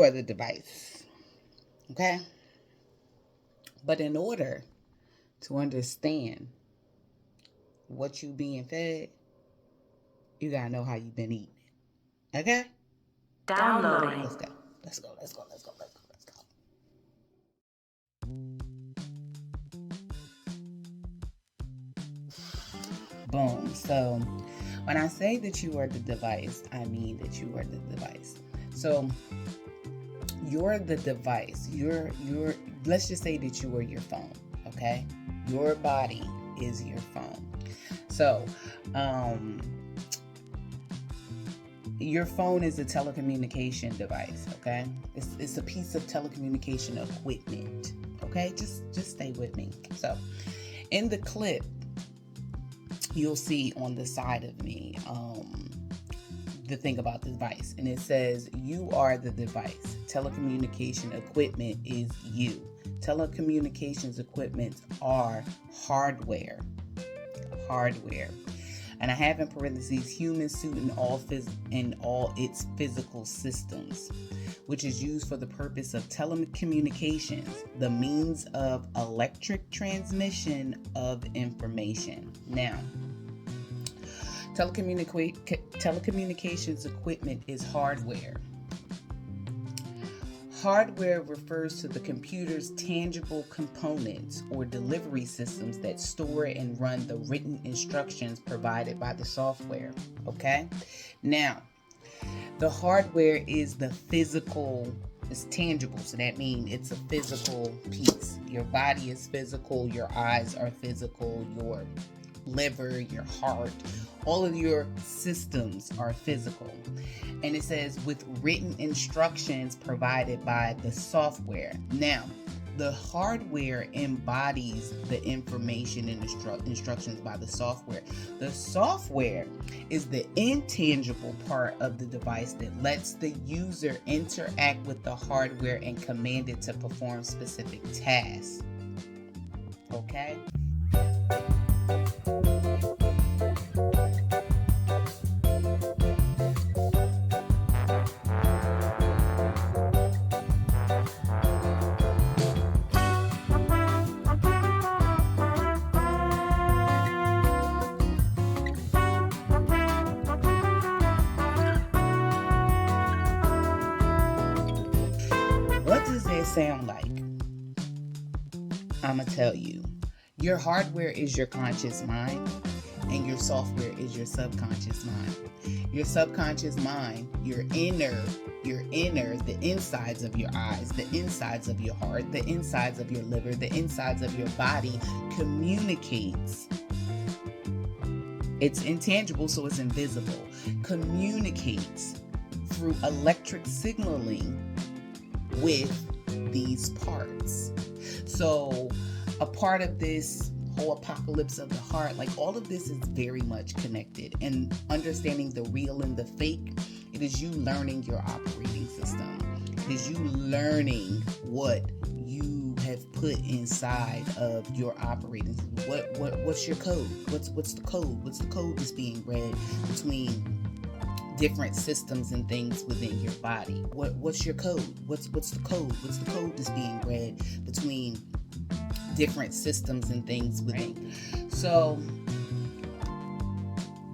you are the device. Okay? But in order to understand what you being fed, you gotta know how you've been eating it. Okay? Downloading. Let's go. Let's go. Let's go. Let's go. Let's go. Let's go. Boom. So when I say that you are the device, I mean that you are the device. So you're the device. You're let's just say that you are your phone, okay? Your body is your phone. So, your phone is a telecommunication device, okay? It's a piece of telecommunication equipment, okay? Just stay with me. So, in the clip, you'll see on the side of me the thing about the device, and it says you are the device. Telecommunication equipment is you. Telecommunications equipment are hardware. And I have in parentheses human suit in all its physical systems, which is used for the purpose of telecommunications, the means of electric transmission of information. Now, telecommunications equipment is hardware. Hardware refers to the computer's tangible components or delivery systems that store and run the written instructions provided by the software. Okay? Now, the hardware is the physical, it's tangible, so that means it's a physical piece. Your body is physical, your eyes are physical, your liver, your heart, all of your systems are physical. And it says with written instructions provided by the software. Now, the hardware embodies the information and instructions by the software. The software is the intangible part of the device that lets the user interact with the hardware and command it to perform specific tasks. Okay? What does that sound like? I'm going to tell you. Your hardware is your conscious mind, and your software is your subconscious mind. Your subconscious mind, your inner, the insides of your eyes, the insides of your heart, the insides of your liver, the insides of your body communicates. It's intangible, so it's invisible. Communicates through electric signaling with these parts. So a part of this whole apocalypse of the heart, like all of this is very much connected. And understanding the real and the fake, it is you learning your operating system. It is you learning what you have put inside of your operating system. What's your code? What's the code? What's the code that's being read between different systems and things within your body? What's your code? What's the code? What's the code that's being read between different systems and things within? So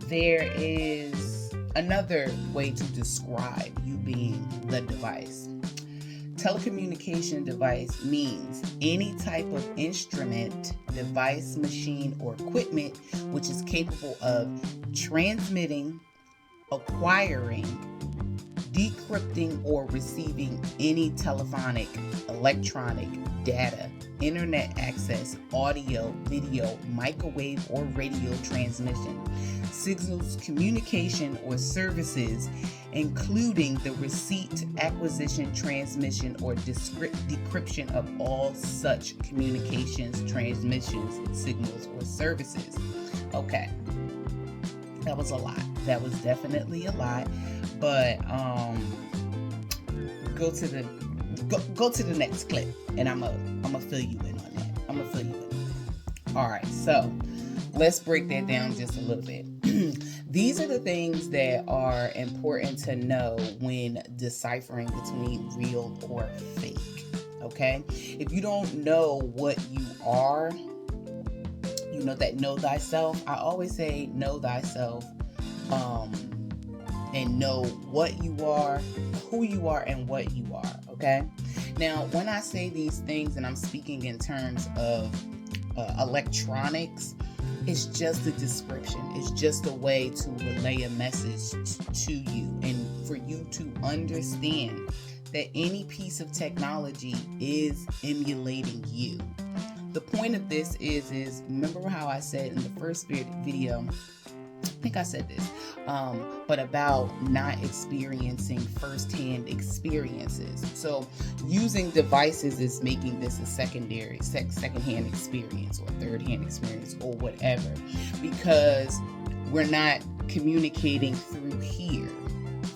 there is another way to describe you being the device. Telecommunication device means any type of instrument, device, machine, or equipment which is capable of transmitting, acquiring, decrypting, or receiving any telephonic, electronic, data, internet access, audio, video, microwave, or radio transmission, signals, communication, or services, including the receipt, acquisition, transmission, or decryption of all such communications, transmissions, signals, or services. Okay. That was a lot. That was definitely a lot. But go to the next clip, and I'm gonna fill you in on that. All right, so let's break that down just a little bit. These are the things that are important to know when deciphering between real or fake. Okay? If you don't know what you are, you know that know thyself. I always say know thyself, and know what you are, who you are, and what you are. Okay? Now, when I say these things and I'm speaking in terms of electronics, it's just a description. It's just a way to relay a message to you and for you to understand that any piece of technology is emulating you. The point of this is remember how I said in the first video, I think I said this, but about not experiencing firsthand experiences. So using devices is making this a secondhand experience or third-hand experience or whatever, because we're not communicating through here,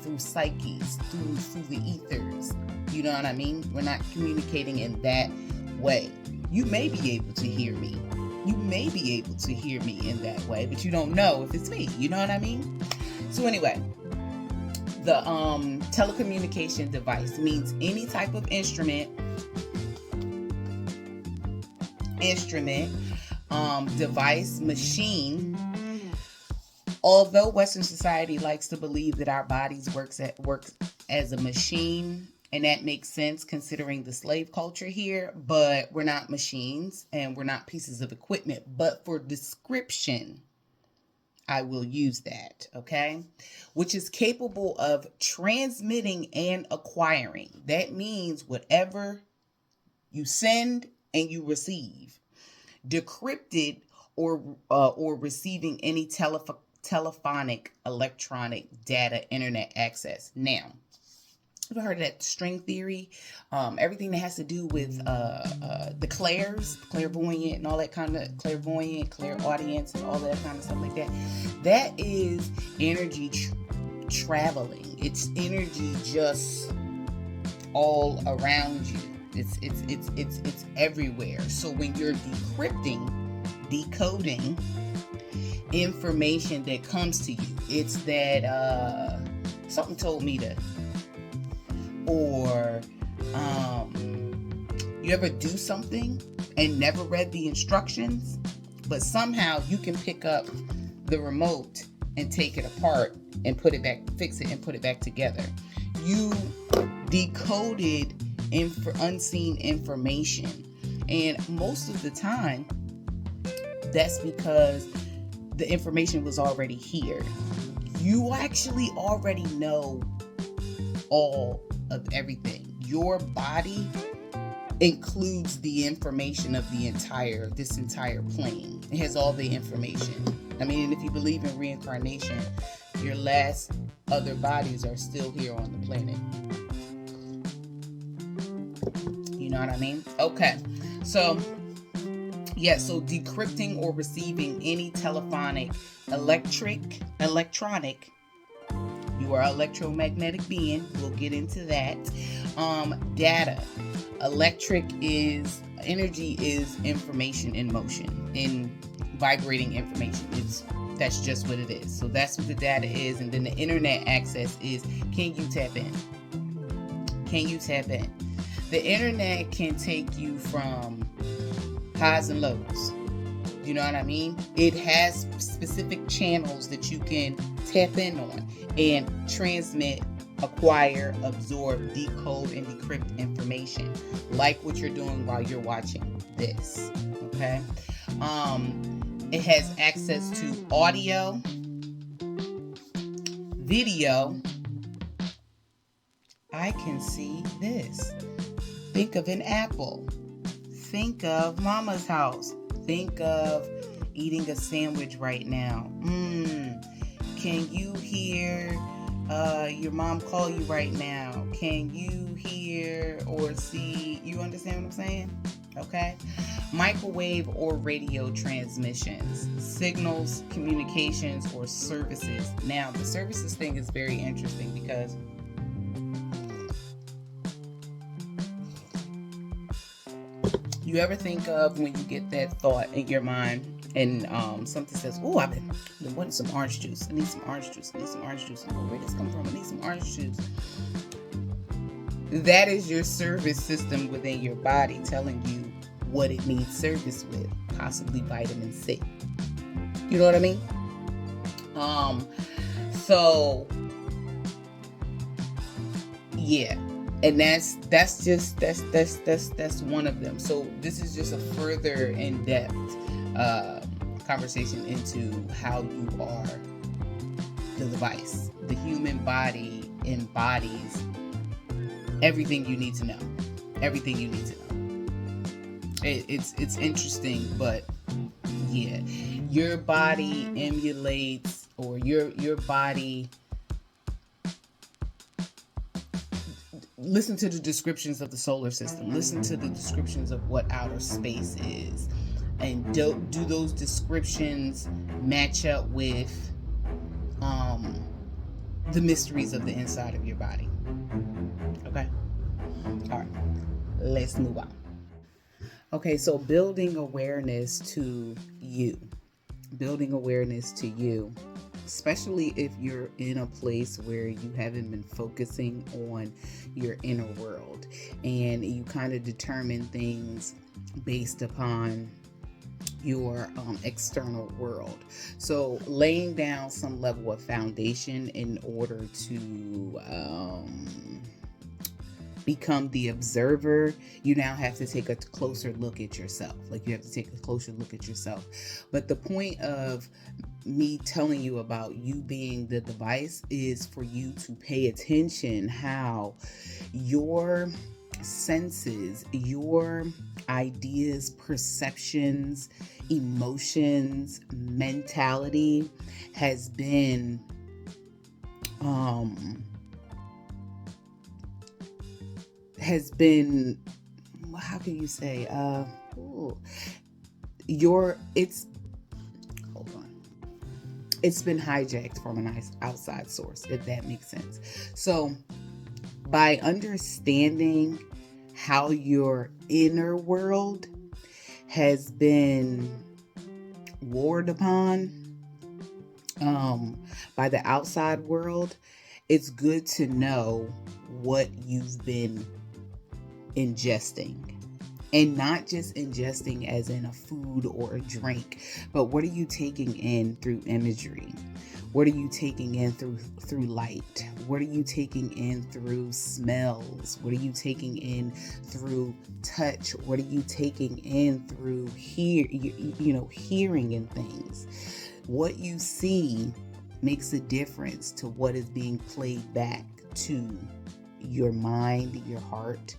through psyches, through the ethers. You know what I mean? We're not communicating in that way. You may be able to hear me. You may be able to hear me in that way, but you don't know if it's me. You know what I mean? So anyway, the telecommunication device means any type of instrument, device, machine. Although Western society likes to believe that our bodies works as a machine, and that makes sense considering the slave culture here, but we're not machines and we're not pieces of equipment. But for description, I will use that, okay? Which is capable of transmitting and acquiring. That means whatever you send and you receive. Decrypted or receiving any telephonic, electronic data, internet access. Now, you've heard of that string theory? Everything that has to do with the clairvoyant and all that kind of clairaudience and all that kind of stuff like that. That is energy traveling. It's energy just all around you. It's everywhere. So when you're decoding information that comes to you, it's that something told me to. Or you ever do something and never read the instructions, but somehow you can pick up the remote and take it apart and put it back, fix it and put it back together. You decoded unseen information, and most of the time that's because the information was already here. You actually already know all of everything. Your body includes the information of this entire plane. It has all the information. I mean, if you believe in reincarnation, your last other bodies are still here on the planet. You know what I mean? Okay. So, yeah, so decrypting or receiving any telephonic, electronic, you are an electromagnetic being. We'll get into that. Data. Electric is energy, is information in motion, in vibrating information. That's just what it is. So that's what the data is. And then the internet access is, can you tap in? Can you tap in? The internet can take you from highs and lows. You know what I mean? It has specific channels that you can tap in on and transmit, acquire, absorb, decode, and decrypt information, like what you're doing while you're watching this. Okay? It has access to audio, video. I can see this. Think of an apple. Think of Mama's house. Think of eating a sandwich right now. Can you hear your mom call you right now? Can you hear or see? You understand what I'm saying? Okay. Microwave or radio transmissions, signals, communications, or services. Now, the services thing is very interesting because You ever think of when you get that thought in your mind and something says, "Oh, I've been wanting some orange juice. I need some orange juice. I need some orange juice. Where this come from? I need some orange juice." That is your service system within your body telling you what it needs service with, possibly vitamin C. You know what I mean? So yeah, and that's one of them. So this is just a further in-depth conversation into how you are the device. The human body embodies everything you need to know. Everything you need to know. It's interesting, but yeah, your body emulates, or your body. Listen to the descriptions of the solar system. Listen to the descriptions of what outer space is, and do those descriptions match up with the mysteries of the inside of your body? Okay. All right. Let's move on. Okay, so building awareness to you. Building awareness to you, especially if you're in a place where you haven't been focusing on your inner world and you kind of determine things based upon your external world. So laying down some level of foundation in order to become the observer, you now have to take a closer look at yourself. Like, you have to take a closer look at yourself. But the point of me telling you about you being the device is for you to pay attention how your senses, your ideas, perceptions, emotions, mentality has been how can you say it's been hijacked from an outside source, if that makes sense. So by understanding how your inner world has been warred upon by the outside world, it's good to know what you've been ingesting. And not just ingesting as in a food or a drink, but what are you taking in through imagery? What are you taking in through light? What are you taking in through smells? What are you taking in through touch? What are you taking in through hearing and things? What you see makes a difference to what is being played back to your mind, your heart.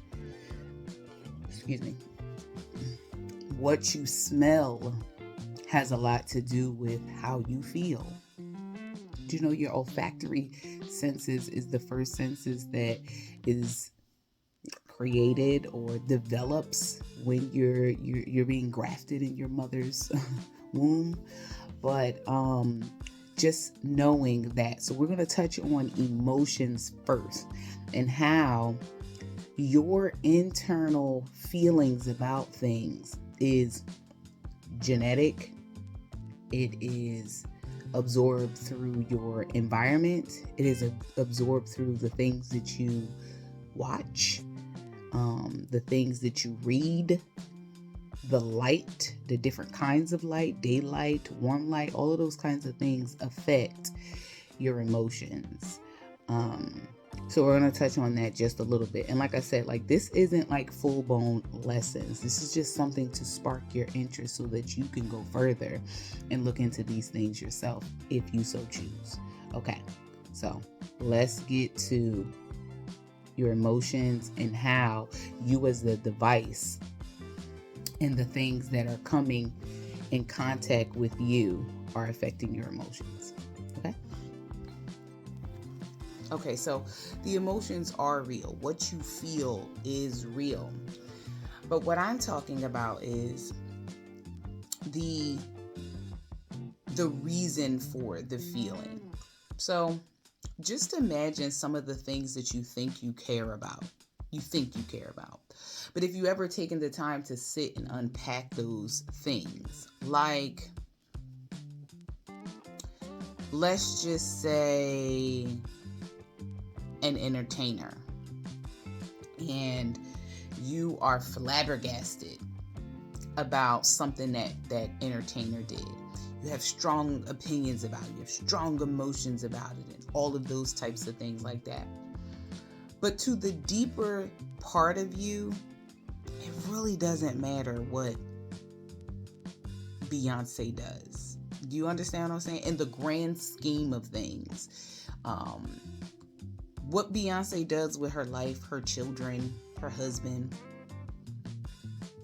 Excuse me. What you smell has a lot to do with how you feel. Do you know your olfactory senses is the first senses that is created or develops when you're being grafted in your mother's womb? But just knowing that. So we're going to touch on emotions first and how your internal feelings about things is genetic. It is absorbed through your environment. It is absorbed through the things that you watch, the things that you read, the light, the different kinds of light, daylight, warm light, all of those kinds of things affect your emotions. So we're going to touch on that just a little bit. And like I said, like, this isn't like full-blown lessons. This is just something to spark your interest so that you can go further and look into these things yourself if you so choose. Okay, so let's get to your emotions and how you as the device and the things that are coming in contact with you are affecting your emotions. Okay, so the emotions are real. What you feel is real. But what I'm talking about is the reason for the feeling. So just imagine some of the things that you think you care about. you think you care about. But if you ever taken the time to sit and unpack those things, like, let's just say an entertainer, and you are flabbergasted about something that entertainer did. You have strong opinions about it, you have strong emotions about it, and all of those types of things like that. But to the deeper part of you, it really doesn't matter what Beyonce does. Do you understand what I'm saying? In the grand scheme of things, what Beyonce does with her life, her children, her husband,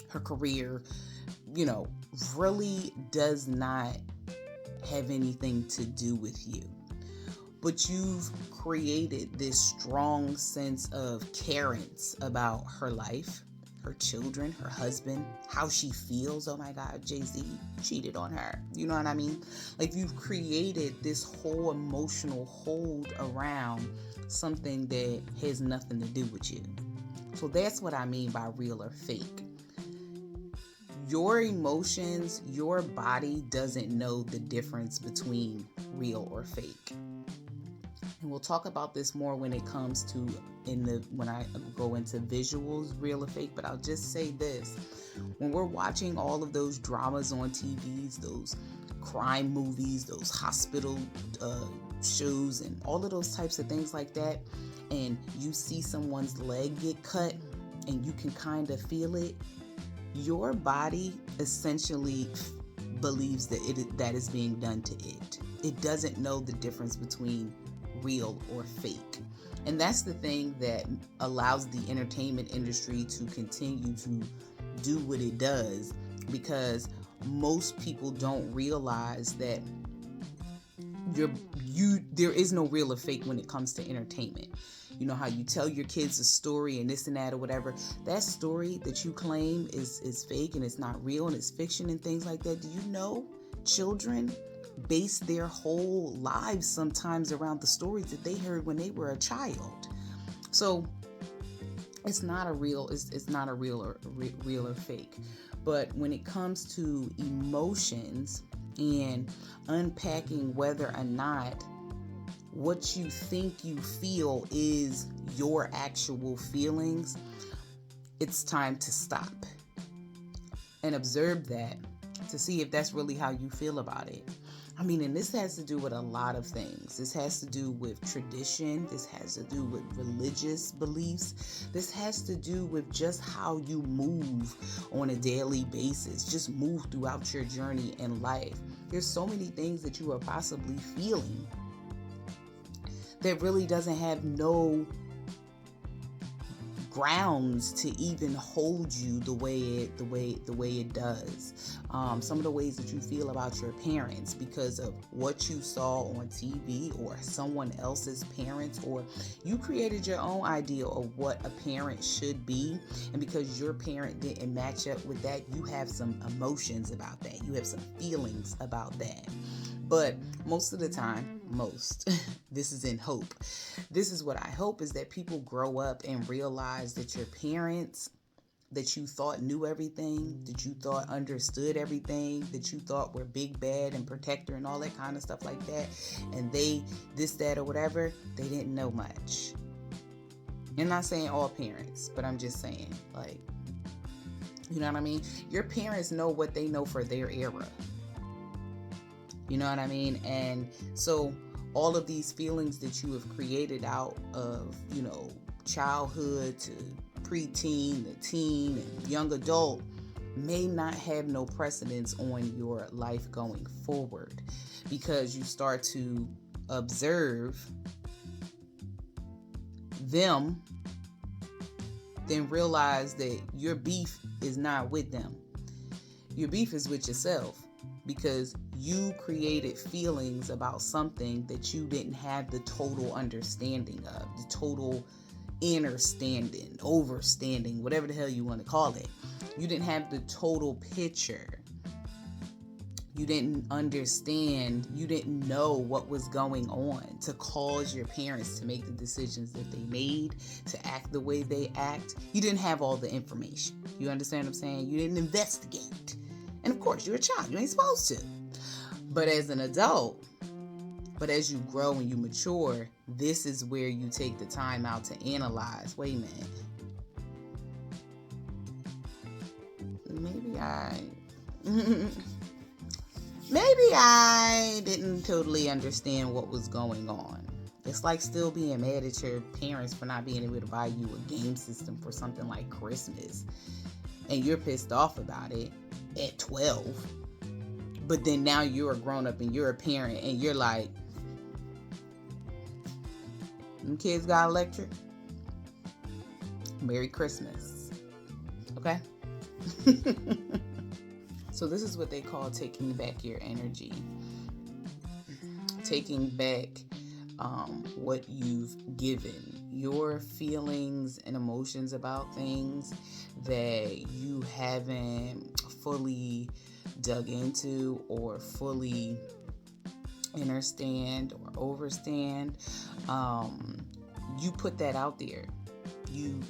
her career, really does not have anything to do with you. But you've created this strong sense of carence about her life, her children, her husband, how she feels. Oh my God, Jay-Z cheated on her. You know what I mean? Like, you've created this whole emotional hold around something that has nothing to do with you. So that's what I mean by real or fake. Your emotions, your body doesn't know the difference between real or fake. And we'll talk about this more when it comes to when I go into visuals, real or fake. But I'll just say this: when we're watching all of those dramas on TVs, those crime movies, those hospital shows, and all of those types of things like that, and you see someone's leg get cut, and you can kind of feel it, your body essentially believes that is being done to it. It doesn't know the difference between real or fake. And that's the thing that allows the entertainment industry to continue to do what it does, because most people don't realize that there is no real or fake when it comes to entertainment. You know how you tell your kids a story and this and that or whatever, that story that you claim is fake and it's not real and it's fiction and things like that. Do you know children base their whole lives sometimes around the stories that they heard when they were a child? So it's not a real or fake. But when it comes to emotions and unpacking whether or not what you think you feel is your actual feelings, it's time to stop and observe that to see if that's really how you feel about it. I mean, and this has to do with a lot of things. This has to do with tradition. This has to do with religious beliefs. This has to do with just how you move on a daily basis. Just move throughout your journey in life. There's so many things that you are possibly feeling that really doesn't have no grounds to even hold you the way it does. Some of the ways that you feel about your parents because of what you saw on TV or someone else's parents, or you created your own idea of what a parent should be, and because your parent didn't match up with that, you have some emotions about that. You have some feelings about that. But most of the time, this is in hope. This is what I hope, is that people grow up and realize that your parents that you thought knew everything, that you thought understood everything, that you thought were big, bad, and protector and all that kind of stuff like that, and they, this, that, or whatever, they didn't know much. I'm not saying all parents, but I'm just saying, like, you know what I mean? Your parents know what they know for their era. You know what I mean? And so all of these feelings that you have created out of, childhood to preteen, the teen, and young adult may not have no precedence on your life going forward, because you start to observe them, then realize that your beef is not with them. Your beef is with yourself, because you created feelings about something that you didn't have the total understanding of, the total understanding, overstanding, whatever the hell you want to call it. You didn't have the total picture. You didn't understand. You didn't know what was going on to cause your parents to make the decisions that they made, to act the way they act. You didn't have all the information. You understand what I'm saying? You didn't investigate. And of course, you're a child. You ain't supposed to. But as an adult, but as you grow and you mature, this is where you take the time out to analyze. Wait a minute. Maybe I didn't totally understand what was going on. It's like still being mad at your parents for not being able to buy you a game system for something like Christmas. And you're pissed off about it at 12. But then now you're a grown up and you're a parent and you're like, them kids got electric? Merry Christmas. Okay? So this is what they call taking back your energy. Taking back what you've given. Your feelings and emotions about things that you haven't fully dug into or fully understand or overstand. You put that out there. You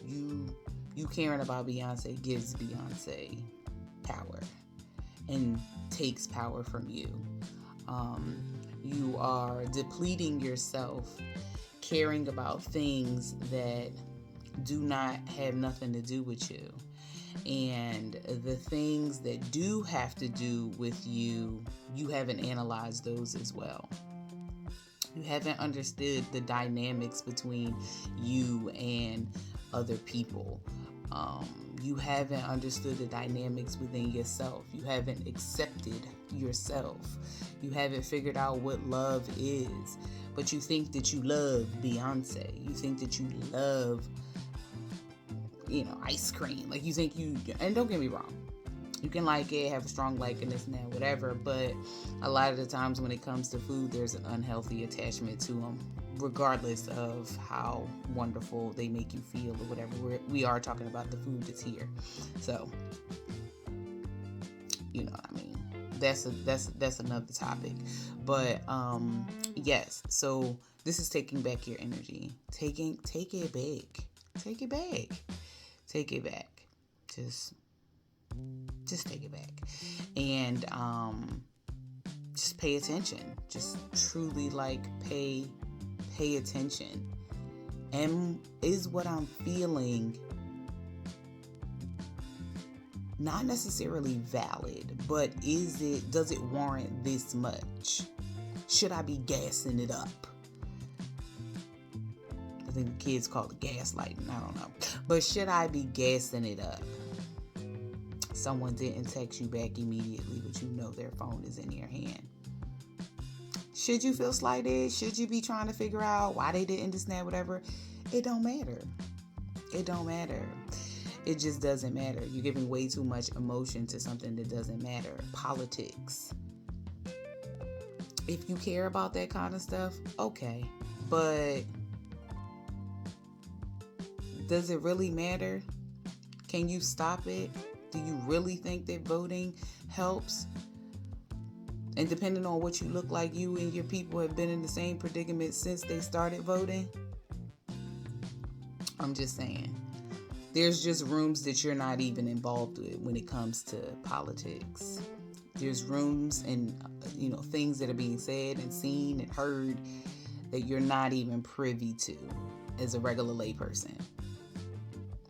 caring about Beyonce gives Beyonce power and takes power from you. You are depleting yourself, caring about things that do not have nothing to do with you. And the things that do have to do with you, you haven't analyzed those as well. You haven't understood the dynamics between you and other people. You haven't understood the dynamics within yourself. You haven't accepted yourself. You haven't figured out what love is. But you think that you love Beyonce. You think that you love, ice cream. Like you think and don't get me wrong. You can like it, have a strong like and this and that, whatever. But a lot of the times when it comes to food, there's an unhealthy attachment to them, regardless of how wonderful they make you feel or whatever. We are talking about the food that's here. So, you know what I mean? That's another topic. But yes, so this is taking back your energy. Take it back. Take it back. Take it back. Just take it back. And just pay attention. Just truly pay attention. And is what I'm feeling not necessarily valid, but does it warrant this much? Should I be gassing it up? I think the kids call it gaslighting. I don't know. But should I be gassing it up? Someone didn't text you back immediately, but you know their phone is in your hand. Should you feel slighted? Should you be trying to figure out why they didn't this and that, whatever? It don't matter. It don't matter. It just doesn't matter. You're giving way too much emotion to something that doesn't matter. Politics. If you care about that kind of stuff, okay. But does it really matter? Can you stop it? Do you really think that voting helps? And depending on what you look like, you and your people have been in the same predicament since they started voting. I'm just saying. There's just rooms that you're not even involved with when it comes to politics. There's rooms and, things that are being said and seen and heard that you're not even privy to as a regular layperson.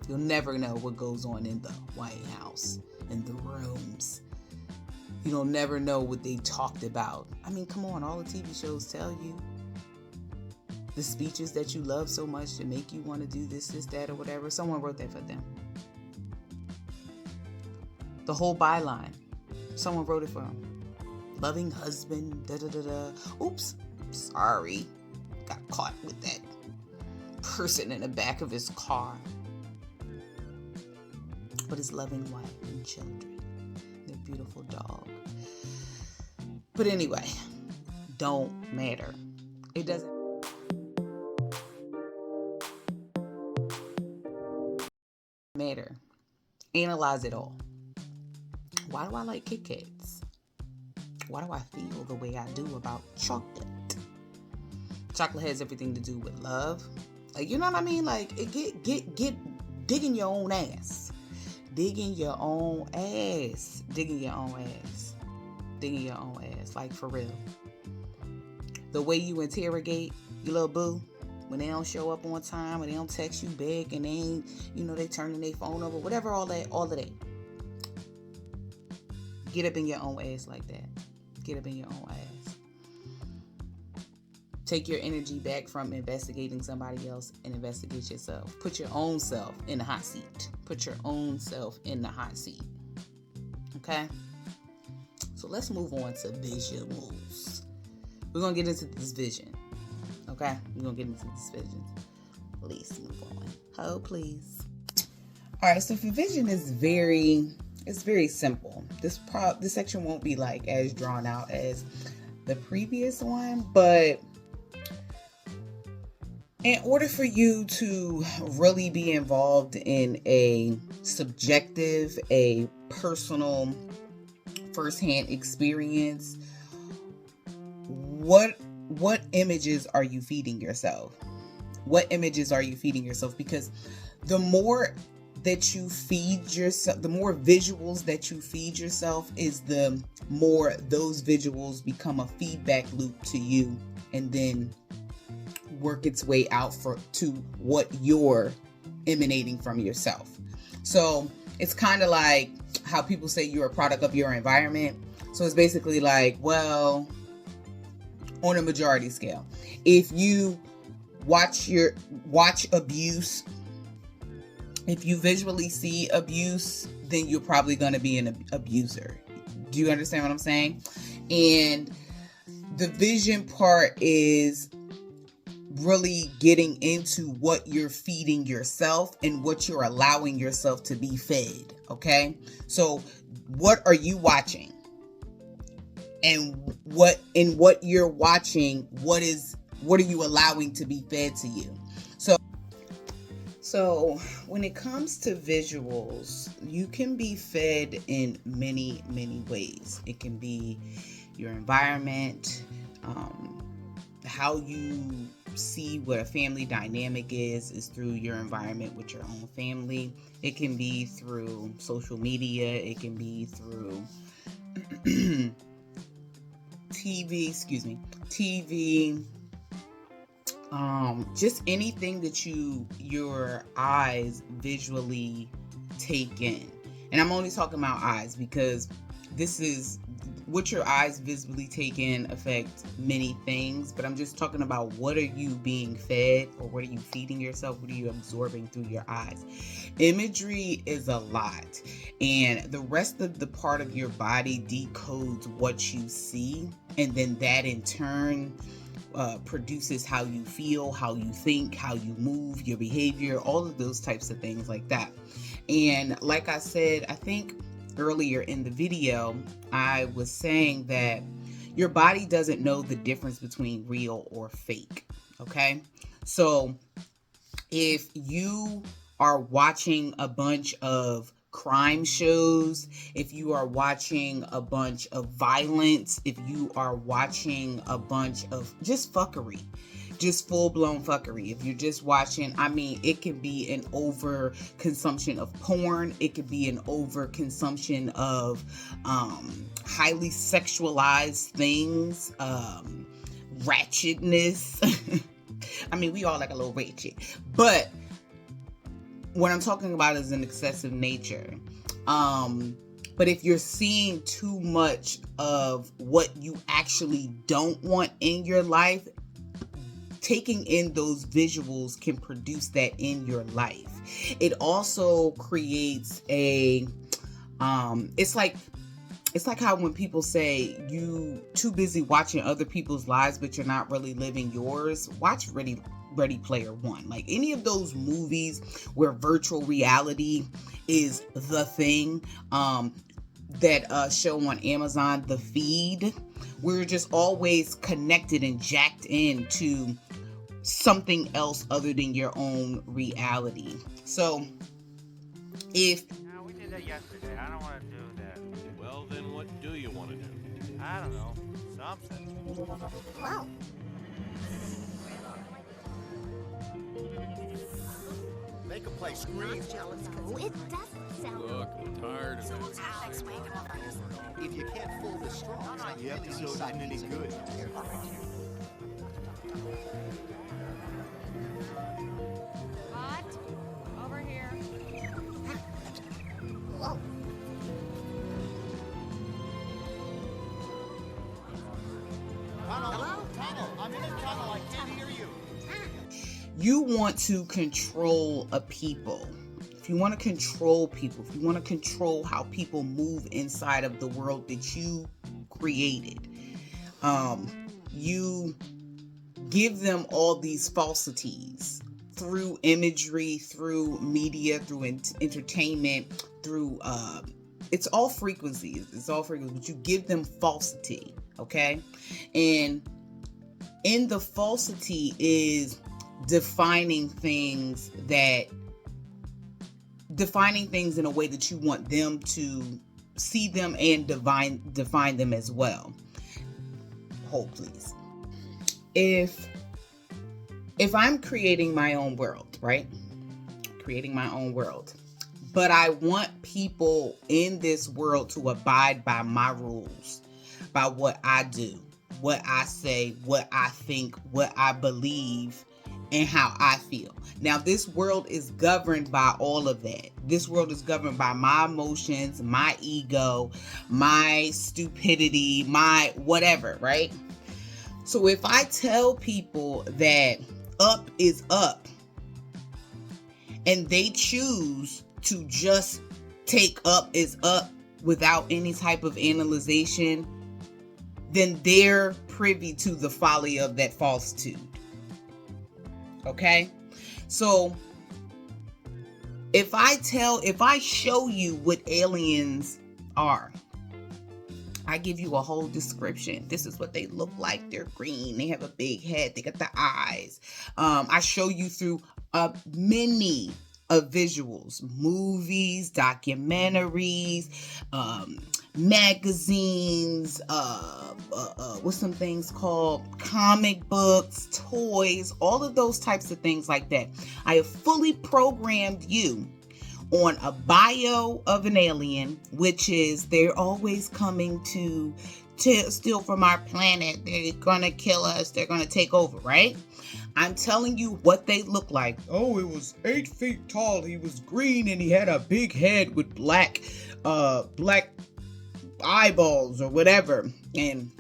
You'll never know what goes on in the White House, in the rooms. You'll never know what they talked about. I mean, come on, all the TV shows tell you. The speeches that you love so much to make you want to do this, that, or whatever. Someone wrote that for them. The whole byline. Someone wrote it for them. Loving husband, da-da-da-da. Oops, sorry. Got caught with that person in the back of his car. But his loving wife and children. Their beautiful dog. But anyway, don't matter. It doesn't matter. Analyze it all. Why do I like Kit Kats? Why do I feel the way I do about chocolate? Chocolate has everything to do with love. Like, you know what I mean? Like, get digging your own ass. Digging your own ass. Digging your own ass. Digging your own ass. Like, for real. The way you interrogate your little boo when they don't show up on time, or they don't text you back, and they ain't, they turning their phone over, whatever, all of that. Get up in your own ass like that. Get up in your own ass. Take your energy back from investigating somebody else and investigate yourself. Put your own self in the hot seat. Put your own self in the hot seat. Okay? So let's move on to visuals. We're going to get into this vision. Okay? We're going to get into this vision. Please move on. Oh, please. All right, so for vision is it's very simple. This section won't be like as drawn out as the previous one, but in order for you to really be involved in a subjective, a personal, firsthand experience, what images are you feeding yourself? What images are you feeding yourself? Because the more that you feed yourself, the more visuals that you feed yourself, is the more those visuals become a feedback loop to you, and then work its way out to what you're emanating from yourself. So it's kind of like how people say you're a product of your environment. So it's basically like, well, on a majority scale, if you watch abuse, if you visually see abuse, then you're probably going to be an abuser. Do you understand what I'm saying? And the vision part is really getting into what you're feeding yourself and what you're allowing yourself to be fed. Okay? So what are you watching? And what you're watching, what are you allowing to be fed to you? So when it comes to visuals, you can be fed in many, many ways. It can be your environment, how you see what a family dynamic is through your environment with your own family. It can be through social media. It can be through TV, just anything that your eyes visually take in. And I'm only talking about eyes because this is what your eyes visibly take in affect many things, but I'm just talking about what are you being fed, or what are you feeding yourself? What are you absorbing through your eyes? Imagery is a lot, and the rest of the part of your body decodes what you see, and then that in turn produces how you feel, how you think, how you move, your behavior, all of those types of things like that. And like I said, I think earlier in the video, I was saying that your body doesn't know the difference between real or fake. Okay? So if you are watching a bunch of crime shows, if you are watching a bunch of violence, if you are watching a bunch of just fuckery, just full-blown fuckery, if you're just watching, it can be an over consumption of porn, it could be an over consumption of highly sexualized things, ratchetness. We all like a little ratchet, but what I'm talking about is an excessive nature. But if you're seeing too much of what you actually don't want in your life, taking in those visuals can produce that in your life. It also creates it's like how when people say you too busy watching other people's lives, but you're not really living yours. Watch Ready Player One. Like any of those movies where virtual reality is the thing, that show on Amazon, The Feed, we're just always connected and jacked into something else other than your own reality. So No, we did that yesterday. I don't want to do that. Well, then what do you want to do? I don't know. Something. Wow. Make a place scream. Jealous, because it doesn't sound. Look, I'm tired of it. If you can't fool the strong, the episode isn't any good. What? Over here. Whoa. Tunnel. I'm in a tunnel. I can't hear you. You want to control a people. If you want to control people, if you want to control how people move inside of the world that you created, you give them all these falsities through imagery, through media, through entertainment, through it's all frequencies. It's all frequencies, but you give them falsity, okay? And in the falsity is defining things in a way that you want them to see them and define them as well. Hold, please. If I'm creating my own world, right? Creating my own world, but I want people in this world to abide by my rules, by what I do, what I say, what I think, what I believe, and how I feel. Now, this world is governed by all of that. This world is governed by my emotions, my ego, my stupidity, my whatever, right? So if I tell people that up is up and they choose to just take up is up without any type of analyzation, then they're privy to the folly of that falsehood. Okay? So if I show you what aliens are, I give you a whole description. This is what they look like. They're green. They have a big head. They got the eyes. I show you through many of visuals, movies, documentaries, magazines, what's some things called, comic books, toys, all of those types of things like that. I have fully programmed you on a bio of an alien, which is they're always coming to steal from our planet. They're gonna kill us. They're gonna take over, right? I'm telling you what they look like. Oh, it was 8 feet tall. He was green and he had a big head with black eyeballs or whatever. And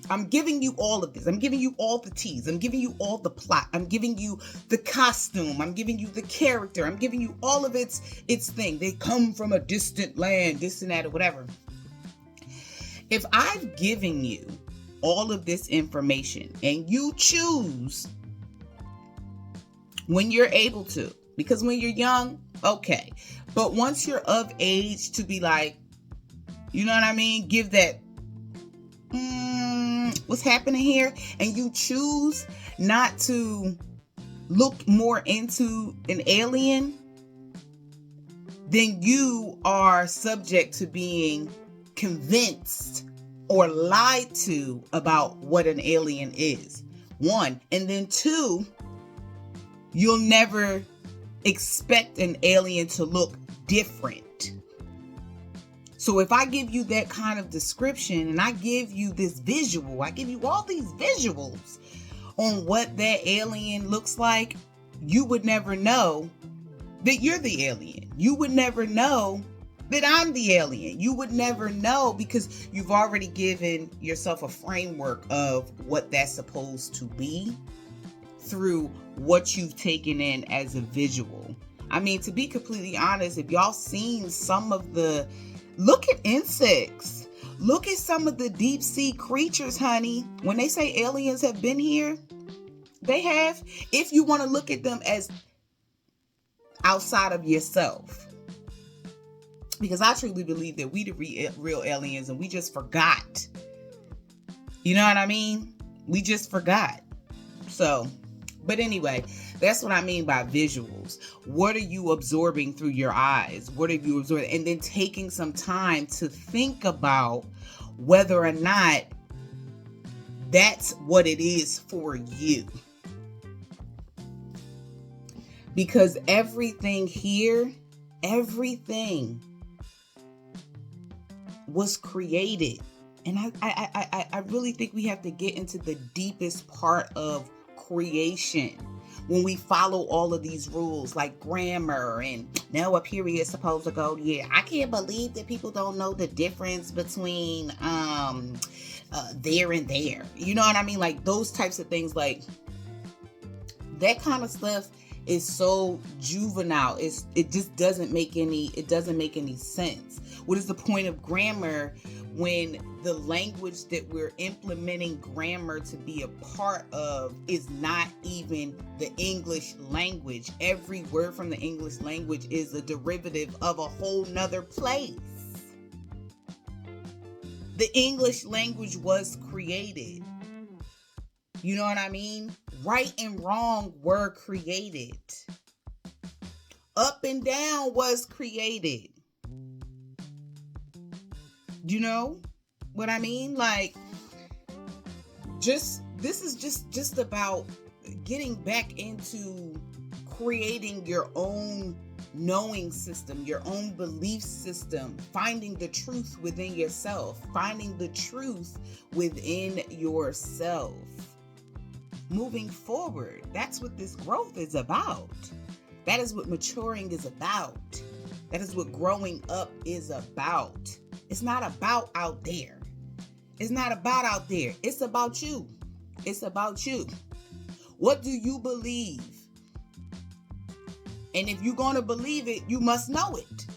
I'm giving you all of this. I'm giving you all the teas. I'm giving you all the plot. I'm giving you the costume. I'm giving you the character. I'm giving you all of its thing. They come from a distant land, this and that or whatever. If I've given you all of this information and you choose when you're able to, because when you're young, okay. But once you're of age to be like, you know what I mean? Give that, what's happening here? And you choose not to look more into an alien, then you are subject to being convinced or lied to about what an alien is. One. And then two, you'll never expect an alien to look different. So if I give you that kind of description and I give you this visual, I give you all these visuals on what that alien looks like, you would never know that you're the alien. You would never know that I'm the alien. You would never know because you've already given yourself a framework of what that's supposed to be through what you've taken in as a visual. I mean, to be completely honest, if y'all seen some of the, look at insects. Look at some of the deep sea creatures, honey. When they say aliens have been here, they have. If you want to look at them as outside of yourself. Because I truly believe that we the real aliens and we just forgot. You know what I mean? We just forgot. So, but anyway, that's what I mean by visuals. What are you absorbing through your eyes? What are you absorbing? And then taking some time to think about whether or not that's what it is for you. Because everything here, everything was created. And I really think we have to get into the deepest part of creation when we follow all of these rules like grammar and now a period is supposed to go. Yeah, I can't believe that people don't know the difference between there and there. You know what I mean? Like those types of things, like that kind of stuff is so juvenile. It just doesn't make any sense. What is the point of grammar when the language that we're implementing grammar to be a part of is not even the English language? Every word from the English language is a derivative of a whole nother place. The English language was created. You know what I mean? Right and wrong were created. Up and down was created. You know what I mean? Like, this is just about getting back into creating your own knowing system, your own belief system, finding the truth within yourself, finding the truth within yourself. Moving forward, that's what this growth is about. That is what maturing is about. That is what growing up is about. It's not about out there. It's not about out there. It's about you. It's about you. What do you believe? And if you're going to believe it, you must know it.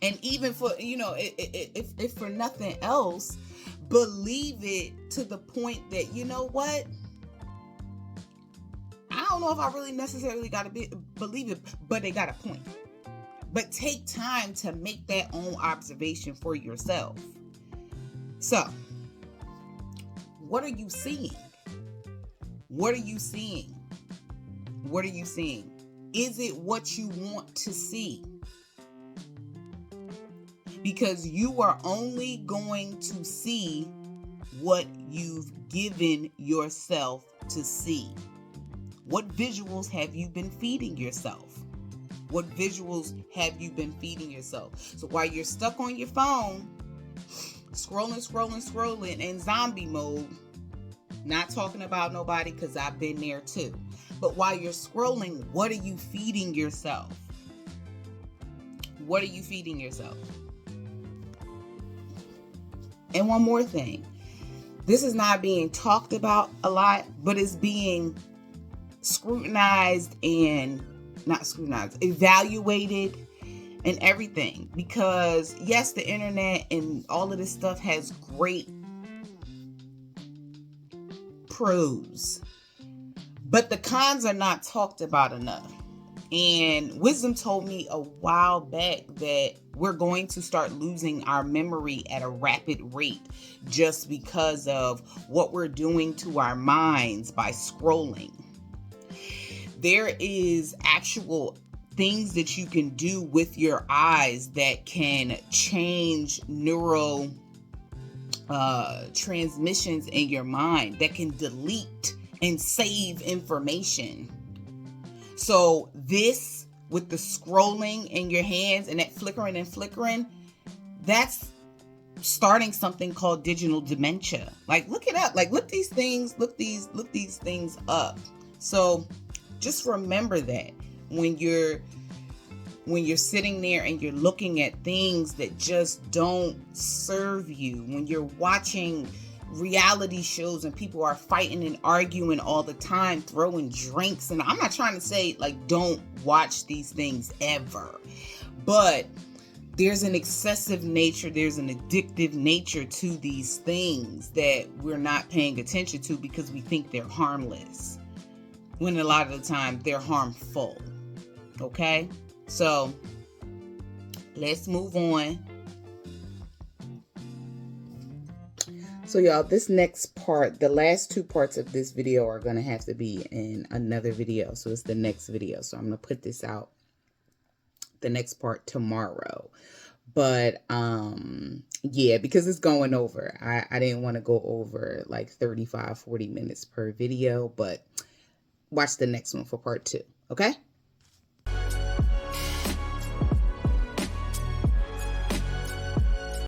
And even for, if for nothing else, believe it to the point that, you know what? I don't know if I really necessarily got to believe it, but they got a point. But take time to make that own observation for yourself. So, what are you seeing? What are you seeing? What are you seeing? Is it what you want to see? Because you are only going to see what you've given yourself to see. What visuals have you been feeding yourself? What visuals have you been feeding yourself? So while you're stuck on your phone, scrolling in zombie mode, not talking about nobody because I've been there too. But while you're scrolling, what are you feeding yourself? What are you feeding yourself? And one more thing. This is not being talked about a lot, but it's being evaluated and everything. Because yes, the internet and all of this stuff has great pros, but the cons are not talked about enough. And Wisdom told me a while back that we're going to start losing our memory at a rapid rate just because of what we're doing to our minds by scrolling. There is actual things that you can do with your eyes that can change neural transmissions in your mind, that can delete and save information. So this, with the scrolling in your hands and that flickering, that's starting something called digital dementia. Like, look it up. Like, look these things up. So just remember that when you're sitting there and you're looking at things that just don't serve you, when you're watching reality shows and people are fighting and arguing all the time, throwing drinks, and I'm not trying to say like don't watch these things ever, but there's an excessive nature, there's an addictive nature to these things that we're not paying attention to because we think they're harmless, when a lot of the time they're harmful. Okay, so let's move on. So y'all, this next part, the last two parts of this video are going to have to be in another video. So it's the next video. So I'm going to put this out, the next part, tomorrow. But yeah, because it's going over. I didn't want to go over like 35, 40 minutes per video, but watch the next one for part 2. Okay?